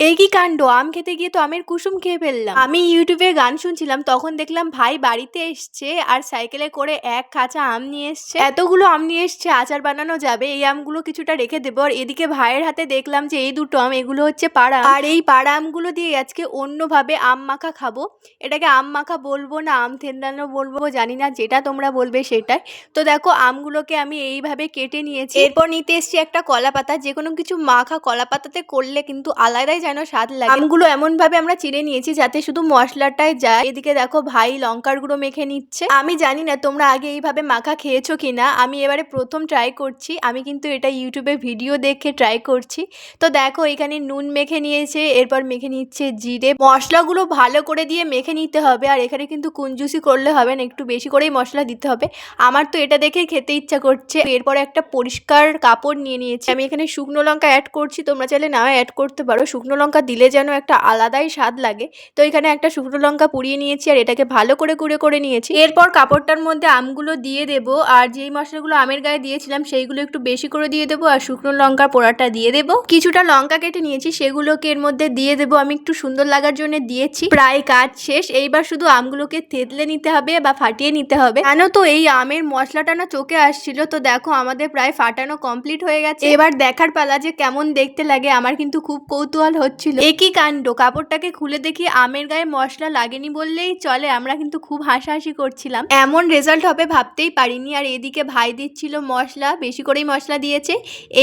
এই কি কাণ্ড! আম খেতে গিয়ে তো আমের কুসুম খেয়ে ফেললাম। আমি ইউটিউবে গান শুনছিলাম, তখন দেখলাম ভাই বাড়িতে এসছে আর সাইকেলে করে এক খাঁচা আম নিয়ে এসছে। এতগুলো আম নিয়ে এসছে, আচার বানানো যাবে। এই আমগুলো কিছুটা রেখে দেবো। আর এদিকে ভাইয়ের হাতে দেখলাম যে এই দুটো আম, এগুলো হচ্ছে পাড়া আম। আর এই পাড়া আমগুলো দিয়ে আজকে অন্যভাবে আম মাখা খাবো। এটাকে আম মাখা বলবো না আম থেন্দানো বলবো জানি না, যেটা তোমরা বলবে সেটাই। তো দেখো আমগুলোকে আমি এইভাবে কেটে নিয়েছি। এরপর নিতে এসছি একটা কলা পাতা। যে কোনো কিছু মাখা কলা পাতাতে করলে কিন্তু আলাদাই যেন স্বাদ লাগে। আমগুলো এমন ভাবে আমরা চিড়ে নিয়েছি যাতে শুধু মশলাটাই যায়। এদিকে দেখো ভাই লঙ্কার গুঁড়ো মেখে নিচ্ছে। আমি জানি না তোমরা আগে এইভাবে মাখা খেয়েছো কিনা, আমি এবারে প্রথম ট্রাই করছি। আমি কিন্তু এটা ইউটিউবে ভিডিও দেখে ট্রাই করছি। তো দেখো এখানে নুন মেখে নিয়েছে, এরপর মেখে নিচ্ছে জিরে। মশলাগুলো ভালো করে দিয়ে মেখে নিতে হবে। আর এখানে কিন্তু কুঞ্জুসি করলে হবে না, একটু বেশি করেই মশলা দিতে হবে। আমার তো এটা দেখে খেতে ইচ্ছা করছে। এরপরে একটা পরিষ্কার কাপড় নিয়ে নিয়েছি। আমি এখানে শুকনো লঙ্কা অ্যাড করছি, তোমরা চাইলে নাও অ্যাড করতে পারো। শুকনো লঙ্কা দিলে যেন একটা আলাদাই স্বাদ লাগে। তো এখানে একটা শুকনো লঙ্কা পুড়িয়ে নিয়েছি আর এটাকে ভালো করে গুঁড়ো করে নিয়েছি। এরপর কাপড়টার মধ্যে আমগুলো দিয়ে দেবো। আর যেই মশলাগুলো আমের গায়ে দিয়েছিলাম সেইগুলো একটু বেশি করে দিয়ে দেবো। আর শুকনো লঙ্কার পোড়াটা দিয়ে দেবো। কিছুটা লঙ্কা কেটে নিয়েছি, সেগুলোকে এর মধ্যে দিয়ে দেবো। আমি একটু সুন্দর লাগার জন্য দিয়েছি। প্রায় কাজ শেষ। এইবার শুধু আমগুলোকে থেতলে নিতে হবে বা ফাটিয়ে নিতে হবে। জানো তো এই আমের মশলাটা না চোখে আসছিল। তো দেখো আমাদের প্রায় ফাটানো কমপ্লিট হয়ে গেছে। এবার দেখার পালা যে কেমন দেখতে লাগে। আমার কিন্তু খুব কৌতূহল হচ্ছিল। একই কাণ্ড! কাপড়টাকে খুলে দেখি আমের গায়ে মশলা লাগেনি বললেই চলে। আমরা কিন্তু খুব হাসাহাসি করছিলাম। এমন রেজাল্ট হবে ভাবতেই পারিনি। আর এদিকে ভাই দিচ্ছিল মশলা, বেশি করেই মশলা দিয়েছে।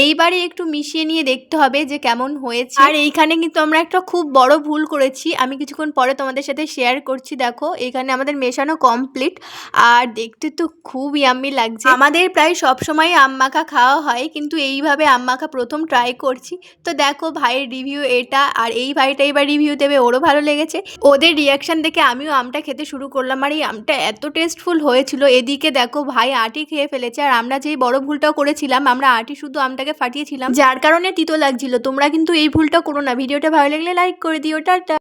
এইবারে একটু মিশিয়ে নিয়ে দেখতে হবে যে কেমন হয়েছে। আর এইখানে কিন্তু আমরা একটা খুব বড় ভুল করেছি, আমি কিছুক্ষণ পরে তোমাদের সাথে শেয়ার করছি। দেখো এখানে আমাদের মেশানো কমপ্লিট। আর দেখতে তো খুব ইয়াম্মি লাগছে। আমাদের প্রায় সবসময় আম মাখা খাওয়া হয়, কিন্তু এইভাবে আম মাখা প্রথম ট্রাই করছি। তো দেখো ভাইয়ের রিভিউ এটা। আর এই ভাইটা এবার রিভিউ দেবে, ওরও ভালো লেগেছে। ওদের রিয়াকশন দেখে আমিও আমটা খেতে শুরু করলাম। আর এই আমটা এত টেস্টফুল হয়েছিল। এদিকে দেখো ভাই আটি খেয়ে ফেলেছে। আর আমরা যেই বড় ভুলটাও করেছিলাম, আমরা আটি শুধু আমটাকে ফাটিয়েছিলাম, যার কারণে তিতো লাগছিল। তোমরা কিন্তু এই ভুলটা করো না। ভিডিওটা ভালো লাগলে লাইক করে দিও। টাটা।